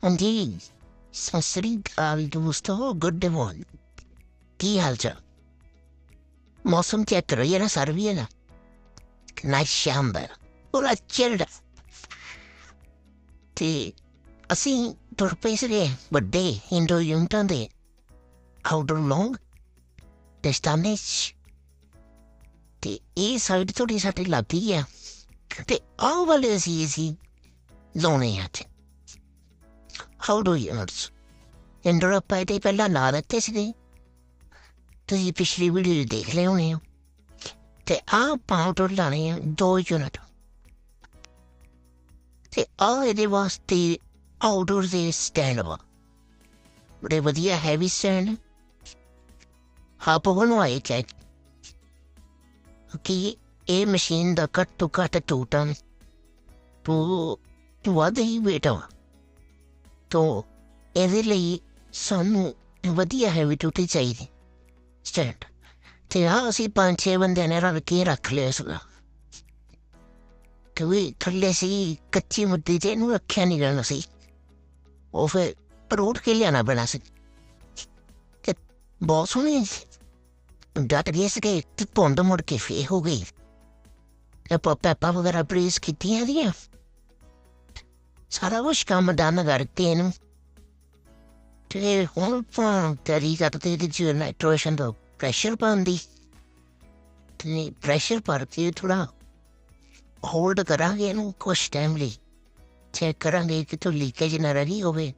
Indeed, Sasri Aldusto, good demon. Tea halter. Mossum Tetra, Sarviena. Nice chamber. Or a childer. Tea. A scene torpesere, but day into Yuntan day. How long? The stamage. The east side to this at Latia. The oval is easy. Lonely at it. How do you know? Interrupt by the Pelana Tessity. The fishery will do the Leonia. The are powder lania do unit. The already was the outdoors is standable. They were the heavy sand. Hop on white like. Okay, a machine the cut a 2 ton. To what they wait on. To every son ਵਧੀਆ heavy ਟੂਟੀ ਚਾਹੀਦੀ stand ਤੇ ਆ ਅਸੀਂ 5-6 ਬੰਦਿਆਂ ਨੇ ਰਲ ਕੇ ਰੱਖ ਲਿਆ ਸੀਗਾ ਤੇ ਵੀ ਥੱਲੇ ਸੀ ਕੱਚੀ ਮੁੱਦੀ ਤੇ ਇਹਨੂੰ ਰੱਖਿਆ ਨਹੀਂ ਜਾਣਾ ਸੀ ਉਹ ਫਿਰ ਪਰੋਟ ਕੇ ਲਿਆਣਾ ਪੈਣਾ ਸੀ ਤੇ ਬਹੁਤ ਸੋਹਣੀ ਡਾਟ ਗਈ ਸੀ ਕਿ ਤੇ ਪੁੰਡ ਮੁੜ ਕੇ ਫੇ ਹੋ ਗਈ ਤੇ ਪੈਪਾ ਵਗੈਰਾ ਬਰੀਸ ਕੀਤੀਆਂ ਦੀਆਂ ਸਾਰਾ ਕੁਛ ਕੰਮ ਦਾਨ ਕਰਕੇ ਇਹਨੂੰ ਤੇ ਹੁਣ ਤਰੀਕਾ ਤੇ ਜੀ ਨਾਈਟ੍ਰੋਜਨ ਦਾ ਪ੍ਰੈਸ਼ਰ ਪਾਉਂਦੀ ਤੇ ਪ੍ਰੈਸ਼ਰ ਪਰ ਕੇ ਥੋੜਾ ਹੋਲਡ ਕਰਾਂਗੇ ਇਹਨੂੰ ਕੁਛ ਟਾਈਮ ਲਈ ਚੈੱਕ ਕਰਾਂਗੇ ਕਿ ਤੋਂ ਲੀਕੇਜ ਨਾ ਰਹੀ ਹੋਵੇ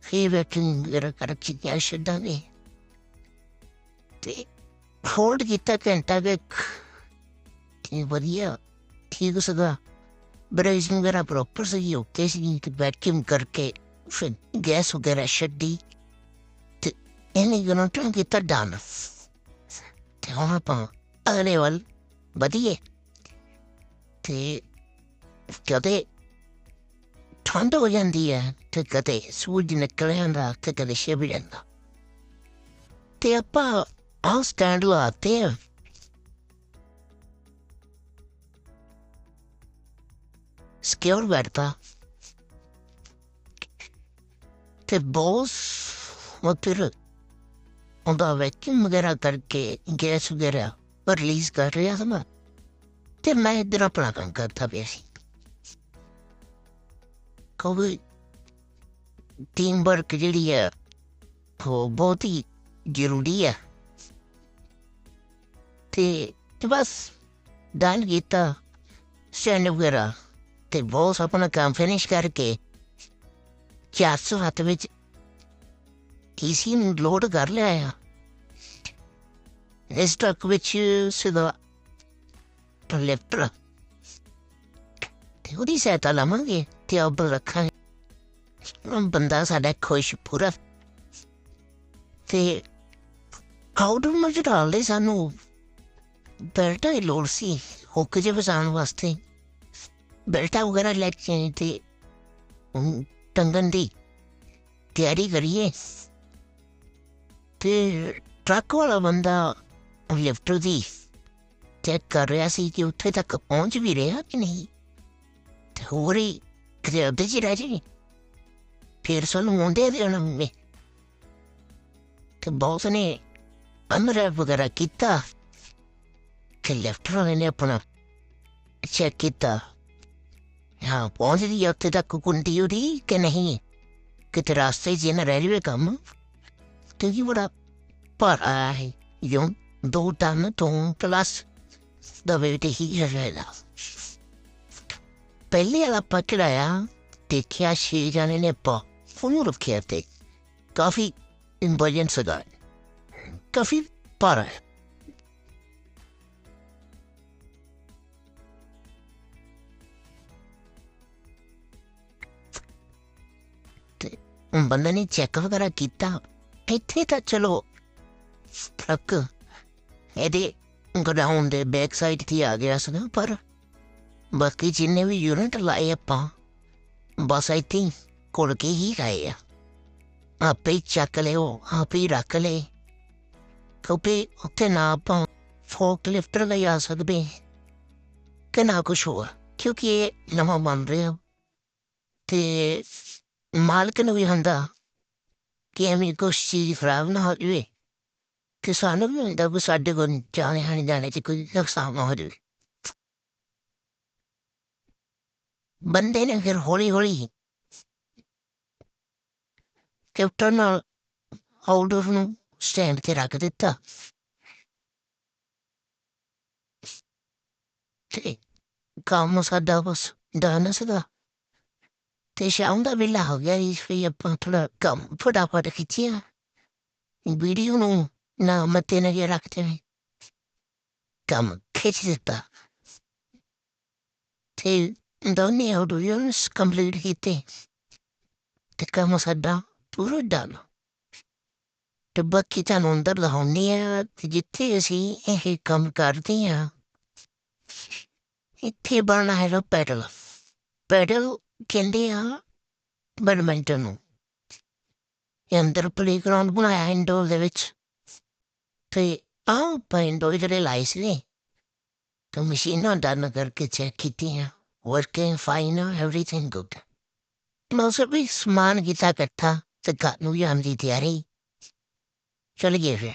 ਫਿਰ ਵੈਕਿੰਗ ਕਰਕੇ ਕਿਆ ਛੱਡਾਂਗੇ ਤੇ ਹੋਲਡ ਕੀਤਾ ਘੰਟਾ ਤੇ ਵਧੀਆ ਠੀਕ ਸੀਗਾ ਬਰੇਜ਼ਿੰਗ ਵਗੈਰਾ ਪ੍ਰੋਪਰ ਸਹੀ ਓਕੇ ਸੀ ਤੇ ਵੈਕਿਊਮ ਕਰਕੇ ਫਿਰ ਗੈਸ ਵਗੈਰਾ ਛੱਡੀ ਤੇ ਇਹਨੇ ਗਨੋਟਨ ਕੀਤਾ ਡਨ ਤੇ ਹੁਣ ਆਪਾਂ ਅਗਲੇ ਵੱਲ ਵਧੀਏ ਤੇ ਕਦੇ ਠੰਡ ਹੋ ਜਾਂਦੀ ਹੈ ਤੇ ਕਦੇ ਸੂਰਜ ਨਿਕਲ ਜਾਂਦਾ ਤੇ ਕਦੇ ਛਿਪ ਜਾਂਦਾ ਤੇ ਆਪਾਂ ਆਹ ਸਟੈਂਡ ਲਾਤੇ ਆ ਸਕਿਉਰ ਵਰਤਾ ਤੇ ਬੋਸ ਮਤਲਬ ਉਹਦਾ ਵੈਕਿਊਮ ਵਗੈਰਾ ਕਰਕੇ ਗੈਸ ਵਗੈਰਾ ਰਿਲੀਜ਼ ਕਰ ਰਿਹਾ ਸੀ ਮੈਂ ਤੇ ਮੈਂ ਇੱਧਰ ਆਪਣਾ ਕੰਮ ਕਰਦਾ ਪਿਆ ਸੀ ਕੋਈ ਟੀਮ ਵਰਕ ਜਿਹੜੀ ਹੈ ਉਹ ਬਹੁਤ ਹੀ ਜ਼ਰੂਰੀ ਹੈ ਤੇ ਬਸ ਡਨ ਕੀਤਾ ਸਟੈਂਡ ਵਗੈਰਾ ਤੇ ਬੋਸ ਆਪਣਾ ਕੰਮ ਫਿਨਿਸ਼ ਕਰਕੇ 400 ਹੱਥ ਵਿੱਚ ਏਸੀ ਨੂੰ ਲੋਡ ਕਰ ਲਿਆ ਆ ਇਸ ਟਰੱਕ ਵਿੱਚ ਸਿੱਧਾ ਲੈਫਟ ਤੇ ਉਹਦੀ ਸਹਾਇਤਾ ਲਵਾਂਗੇ ਤੇ ਆਪ ਰੱਖਾਂਗੇ ਬੰਦਾ ਸਾਡਾ ਖੁਸ਼ ਪੂਰਾ ਤੇ ਆਊਟਰ ਮਜ ਡਾਲਦੇ ਸਾਨੂੰ ਬੈਲਟਾਂ ਦੀ ਲੋੜ ਸੀ ਹੁੱਕ ਜੇ ਫਸਾਉਣ ਵਾਸਤੇ ਬੈਲਟਾਂ ਵਗੈਰਾ ਲੈ ਕੇ ਤੇ ਟੰਗਣ ਦੀ ਤਿਆਰੀ ਕਰੀਏ ਤੇ ਟਰੱਕ ਵਾਲਾ ਬੰਦਾ ਲਿਫਟ ਦੀ ਚੈੱਕ ਕਰ ਰਿਹਾ ਸੀ ਕਿ ਉੱਥੇ ਤੱਕ ਪਹੁੰਚ ਵੀ ਰਿਹਾ ਕਿ ਨਹੀਂ ਤੇ ਹੋਰ ਹੀ ਕਿਤੇ ਅੱਧੇ 'ਚ ਰਹਿ ਜਾਏ ਫਿਰ ਸਾਨੂੰ ਮੁੰਡੇ ਦੇਣਾ ਮੈਂ ਤੇ ਬੌਸ ਨੇ ਅਨਰੈਪ ਵਗੈਰਾ ਕੀਤਾ ਤੇ ਲੈਫਟ ਵਾਲੇ ਨੇ ਆਪਣਾ ਚੈੱਕ ਕੀਤਾ ਹਾਂ ਪਹੁੰਚਦੀ ਆ ਉੱਥੇ ਤੱਕ ਕੁੰਡੀ ਉਹਦੀ ਕਿ ਨਹੀਂ ਕਿਤੇ ਰਾਸਤੇ 'ਚ ਨਾ ਰਹਿ ਜਾਵੇ ਕੰਮ ਤੇ ਕੀ ਬੜਾ ਭਾਰਾ ਹੈ ਯੋਂ 2 ਟਨ ਤੋਂ ਪਲੱਸ ਦਵੇ ਤੇ ਹੀ ਰਹਿਦਾ ਪਹਿਲੇ ਵਾਲਾ ਆਪਾਂ ਚੜਾਇਆ ਦੇਖਿਆ 6 ਜਾਣੇ ਨੇ ਆਪਾਂ ਫੋਨ ਰੱਖਿਆ ਤੇ ਕਾਫੀ ਇੰਪੋਰਟੈਂਟ ਸੀਗਾ ਕਾਫੀ ਭਾਰਾ ਹੈ ਬੰਦੇ ਨੇ ਚੈੱਕ ਵਗੈਰਾ ਕੀਤਾ ਇੱਥੇ ਤਾਂ ਚਲੋ ਟਰੱਕ ਇਹਦੇ ਗਰਾਊਂਡ ਦੇ ਬੈਕ ਸਾਈਡ 'ਤੇ ਆ ਗਿਆ ਸੀਗਾ ਪਰ ਬਾਕੀ ਜਿੰਨੇ ਵੀ ਯੂਨਿਟ ਲਾਏ ਆਪਾਂ ਬਸ ਇੱਥੇ ਘੁਲ ਕੇ ਹੀ ਗਏ ਆ ਆਪੇ ਹੀ ਚੱਕ ਲਿਓ ਆਪੇ ਹੀ ਰੱਖ ਲਏ ਕਿਉਂਕਿ ਉੱਥੇ ਨਾ ਆਪਾਂ ਫੋਕ ਲਿਫਟਰ ਲਈ ਆ ਸਕਦੇ ਕਿ ਨਾ ਕੁਛ ਹੋਰ ਕਿਉਂਕਿ ਇਹ ਨਵਾਂ ਬਣ ਰਿਹਾ ਤੇ ਮਾਲਕ ਨੂੰ ਵੀ ਹੁੰਦਾ ਕਿ ਐਵੇਂ ਕੁਛ ਚੀਜ਼ ਖਰਾਬ ਨਾ ਹੋ ਜਾਵੇ ਤੇ ਸਾਨੂੰ ਵੀ ਹੁੰਦਾ ਵੀ ਸਾਡੇ ਕੋਲ ਜਾਣੇ ਆਣੇ ਜਾਣੇ 'ਚ ਕੋਈ ਨੁਕਸਾਨ ਨਾ ਹੋ ਜਾਵੇ। ਬੰਦੇ ਨੇ ਫਿਰ ਹੌਲੀ-ਹੌਲੀ ਕੈਪਟਨ ਨਾਲ ਆਊਟਡੋਰ ਨੂੰ ਸਟੈਂਡ 'ਤੇ ਰੱਖ ਦਿੱਤਾ ਤੇ ਕੰਮ ਸਾਡਾ ਬਸ ਡਨ ਸੀਗਾ ਤੇ ਸ਼ਾਮ ਦਾ ਵੇਲਾ ਹੋ ਗਿਆ ਸੀ ਫਿਰ ਆਪਾਂ ਥੋੜ੍ਹਾ ਕੰਮ ਫਟਾਫਟ ਖਿੱਚਿਆ, ਵੀਡੀਓ ਨੂੰ ਨਾ ਮੱਦੇ ਨਜ਼ਰ ਰੱਖਦੇ ਹੋਏ ਕੰਮ ਖਿੱਚ ਦਿੱਤਾ ਤੇ ਦੋਨੇ ਆਡੀਓਜ਼ ਕੰਪਲੀਟ ਕੀਤੇ ਤੇ ਕੰਮ ਸਾਡਾ ਪੂਰਾ ਡਨ। ਤੇ ਬਾਕੀ ਤੁਹਾਨੂੰ ਅੰਦਰ ਦਿਖਾਉਂਦੇ ਹਾਂ ਤੇ ਜਿੱਥੇ ਅਸੀਂ ਇਹ ਕੰਮ ਕਰਦੇ ਹਾਂ ਇੱਥੇ ਬਣਨਾ ਹੈਗਾ ਪੈਡਲ। ਪੈਡਲ ਕਹਿੰਦੇ ਆ ਬੈਡਮਿੰਟਨ ਨੂੰ। ਇਹ ਅੰਦਰ ਪਲੇਗਰਾਊਂਡ ਬਣਾਇਆ ਇੰਡੋਰ ਦੇ ਵਿੱਚ ਤੇ ਆਹ ਆਪਾਂ ਇੰਡੋਰ ਜਿਹੜੇ ਲਾਏ ਸੀਗੇ ਤੇ ਮਸ਼ੀਨਾਂ ਡਨ ਕਰਕੇ ਚੈੱਕ ਕੀਤੀਆਂ, ਵਰਕਿੰਗ ਫਾਈਨ, ਐਵਰੀਥਿੰਗ ਗੁੱਡ। ਬਸ ਵੀ ਸਮਾਨ ਕੀਤਾ ਇਕੱਠਾ ਤੇ ਘਰ ਨੂੰ ਜਾਣ ਦੀ ਤਿਆਰੀ। ਚੱਲ ਗਏ ਫਿਰ।